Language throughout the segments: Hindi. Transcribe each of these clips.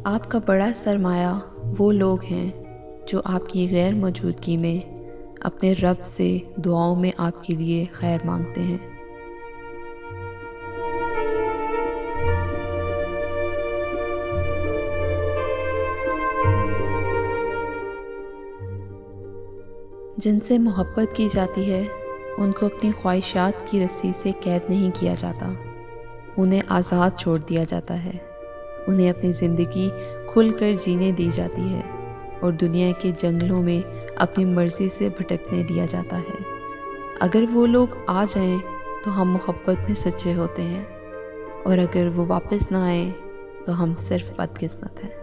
आपका बड़ा सरमाया वो लोग हैं जो आपकी गैर मौजूदगी में अपने रब से दुआओं में आपके लिए खैर मांगते हैं। जिनसे मोहब्बत की जाती है उनको अपनी ख्वाहिशात की रस्सी से कैद नहीं किया जाता, उन्हें आज़ाद छोड़ दिया जाता है। उन्हें अपनी ज़िंदगी खुलकर जीने दी जाती है और दुनिया के जंगलों में अपनी मर्ज़ी से भटकने दिया जाता है। अगर वो लोग आ जाएं तो हम मोहब्बत में सच्चे होते हैं, और अगर वो वापस ना आए तो हम सिर्फ बदकिस्मत हैं।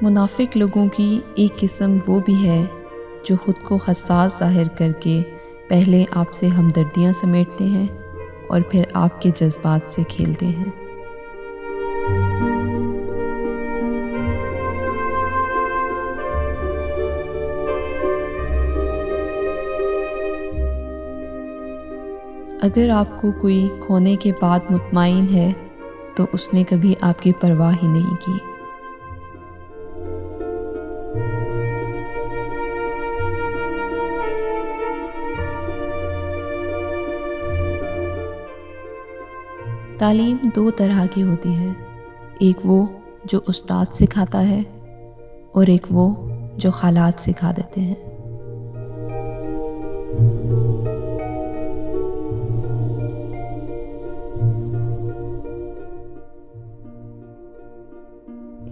मुनाफिक लोगों की एक किस्म वो भी है जो ख़ुद को हसास ज़ाहिर करके पहले आपसे हमदर्दियाँ समेटते हैं और फिर आपके जज्बात से खेलते हैं। अगर आपको कोई खोने के बाद मुतमईन है तो उसने कभी आपकी परवाह ही नहीं की। तालीम दो तरह की होती है, एक वो जो उस्ताद सिखाता है और एक वो जो हालात सिखा देते हैं।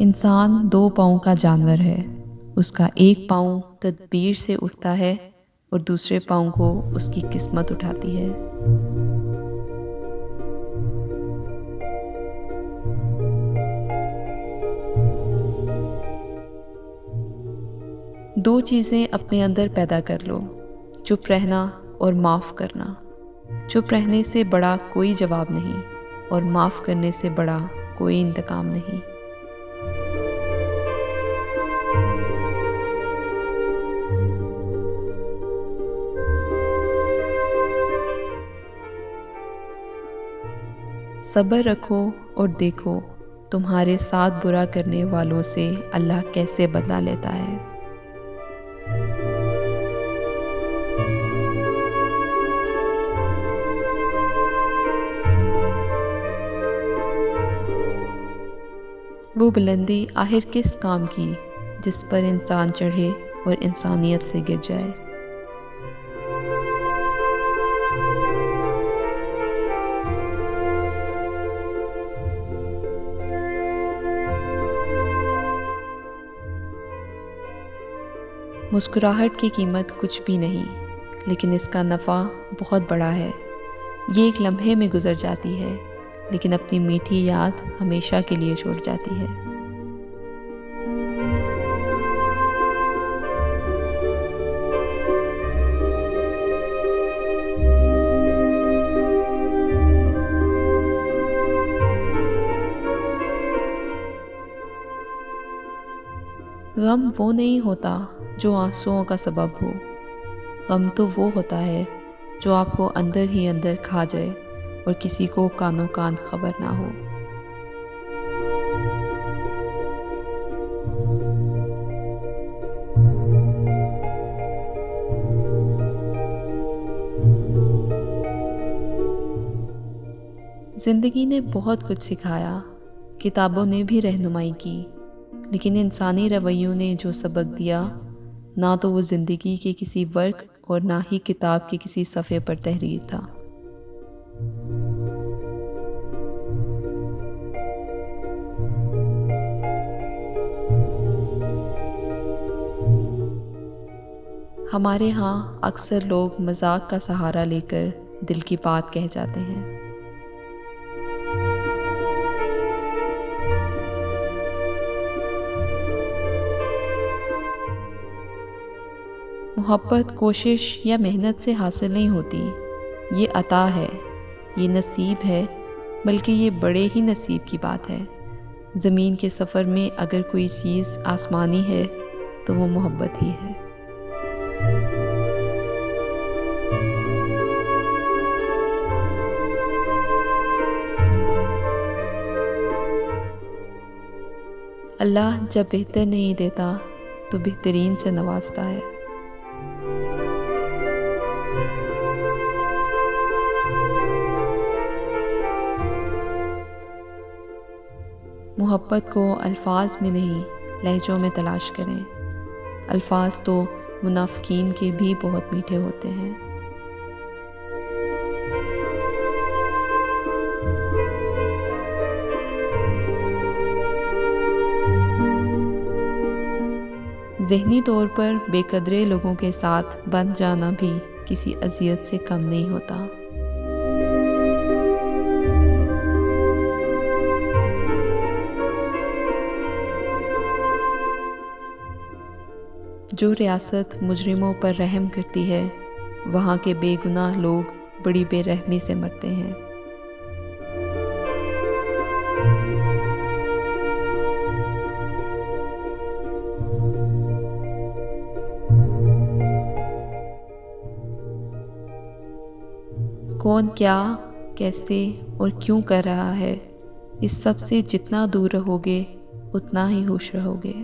इंसान दो पाँव का जानवर है, उसका एक पाँव तदबीर से उठता है और दूसरे पाँव को उसकी किस्मत उठाती है। दो चीज़ें अपने अंदर पैदा कर लो, चुप रहना और माफ़ करना। चुप रहने से बड़ा कोई जवाब नहीं और माफ़ करने से बड़ा कोई इंतकाम नहीं। सब्र रखो और देखो तुम्हारे साथ बुरा करने वालों से अल्लाह कैसे बदला लेता है। वो बुलंदी आखिर किस काम की जिस पर इंसान चढ़े और इंसानियत से गिर जाए। मुस्कुराहट की कीमत कुछ भी नहीं, लेकिन इसका नफ़ा बहुत बड़ा है। ये एक लम्हे में गुजर जाती है, लेकिन अपनी मीठी याद हमेशा के लिए छोड़ जाती है। गम वो नहीं होता जो आंसुओं का सबब हो, गम तो वो होता है जो आपको अंदर ही अंदर खा जाए और किसी को कानों कान खबर ना हो। ज़िंदगी ने बहुत कुछ सिखाया, किताबों ने भी रहनुमाई की, लेकिन इंसानी रवैयों ने जो सबक दिया, ना तो वो ज़िंदगी के किसी वर्क और ना ही किताब के किसी सफ़े पर तहरीर था। हमारे यहाँ अक्सर लोग मजाक का सहारा लेकर दिल की बात कह जाते हैं। मोहब्बत कोशिश या मेहनत से हासिल नहीं होती, ये अता है, ये नसीब है, बल्कि ये बड़े ही नसीब की बात है। ज़मीन के सफ़र में अगर कोई चीज़ आसमानी है तो वो मोहब्बत ही है। अल्लाह जब बेहतर नहीं देता तो बेहतरीन से नवाजता है। मोहब्बत को अल्फाज में नहीं लहजों में तलाश करें। अल्फाज तो मुनाफिकीन के भी बहुत मीठे होते हैं। ज़हनी तौर पर बेकदरे लोगों के साथ बंध जाना भी किसी अज़ियत से कम नहीं होता। जो रियासत मुजरिमों पर रहम करती है, वहाँ के बेगुनाह लोग बड़ी बेरहमी से मरते हैं। कौन क्या, कैसे और क्यों कर रहा है, इस सब से जितना दूर रहोगे उतना ही खुश रहोगे।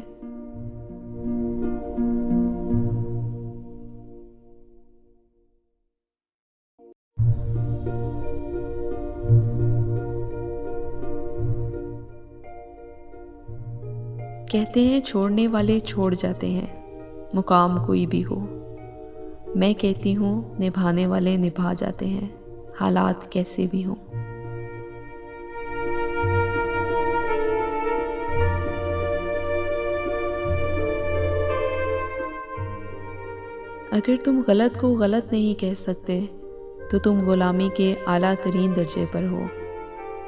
कहते हैं छोड़ने वाले छोड़ जाते हैं, मुकाम कोई भी हो। मैं कहती हूँ निभाने वाले निभा जाते हैं, हालात कैसे भी हों। अगर तुम गलत को गलत नहीं कह सकते तो तुम गुलामी के आला तरीन दर्जे पर हो,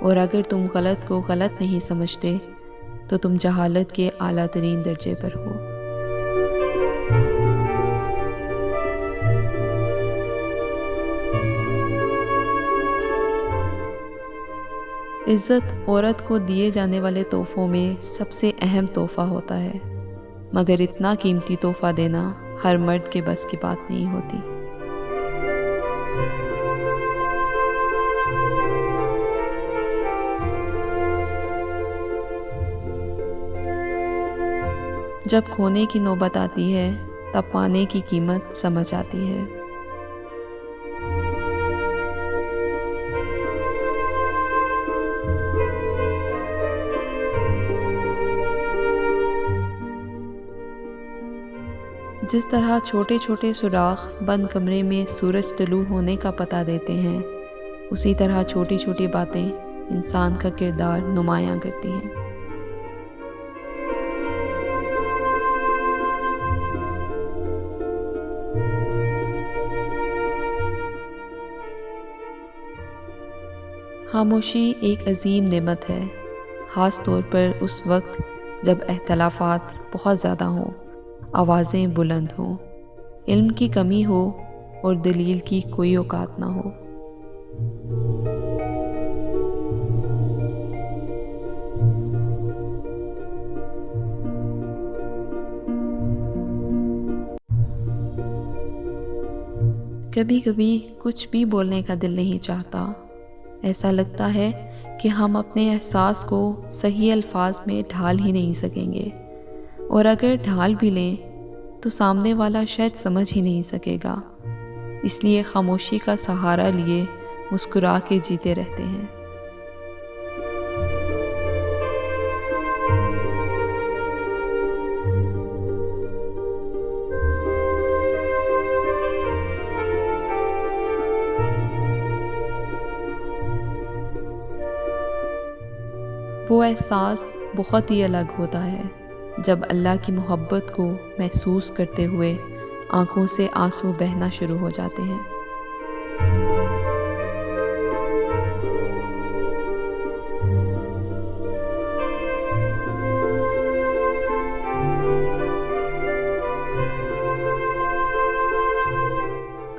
और अगर तुम गलत को गलत नहीं समझते तो तुम जहालत के आला तरीन दर्जे पर हो। इज़्ज़त औरत को दिए जाने वाले तोहफ़ों में सबसे अहम तोहफ़ा होता है, मगर इतना कीमती तोहफ़ा देना हर मर्द के बस की बात नहीं होती। जब खोने की नौबत आती है तब पाने की कीमत समझ आती है। जिस तरह छोटे छोटे सुराख बंद कमरे में सूरज तलू होने का पता देते हैं, उसी तरह छोटी छोटी बातें इंसान का किरदार नुमायां करती हैं। खामोशी एक अजीम नेमत है, ख़ास तौर पर उस वक्त जब इख्तलाफात बहुत ज़्यादा हों, आवाज़ें बुलंद हों, इल्म की कमी हो और दलील की कोई औकात ना हो। कभी कभी कुछ भी बोलने का दिल नहीं चाहता। ऐसा लगता है कि हम अपने एहसास को सही अल्फाज में ढाल ही नहीं सकेंगे, और अगर ढाल भी लें तो सामने वाला शायद समझ ही नहीं सकेगा। इसलिए खामोशी का सहारा लिए मुस्कुरा के जीते रहते हैं। वो एहसास बहुत ही अलग होता है जब अल्लाह की मोहब्बत को महसूस करते हुए आँखों से आंसू बहना शुरू हो जाते हैं।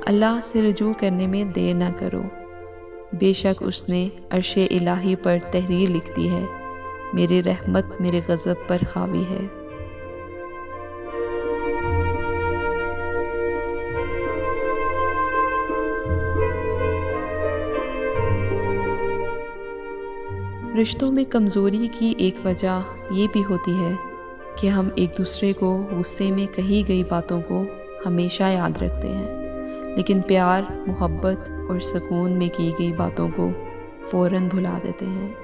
अल्लाह से रुजू करने में देर ना करो, बेशक उसने अर्शे इलाही पर तहरीर लिख दी है मेरी रहमत मेरे गज़ब पर हावी है। रिश्तों में कमज़ोरी की एक वजह ये भी होती है कि हम एक दूसरे को गुस्से में कही गई बातों को हमेशा याद रखते हैं, लेकिन प्यार, मोहब्बत और सुकून में की गई बातों को फ़ौरन भुला देते हैं।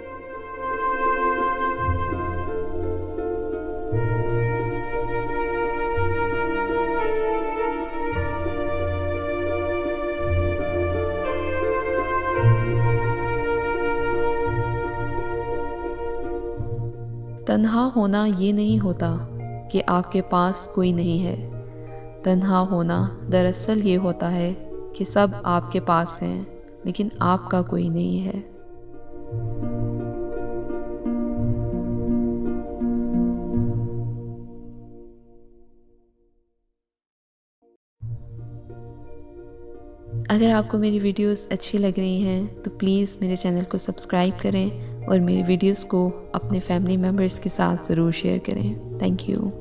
तन्हा होना ये नहीं होता कि आपके पास कोई नहीं है। तन्हा होना दरअसल ये होता है कि सब आपके पास हैं, लेकिन आपका कोई नहीं है। अगर आपको मेरी वीडियोस अच्छी लग रही हैं तो प्लीज़ मेरे चैनल को सब्सक्राइब करें और मेरी वीडियोस को अपने फैमिली मेम्बर्स के साथ ज़रूर शेयर करें। Thank you.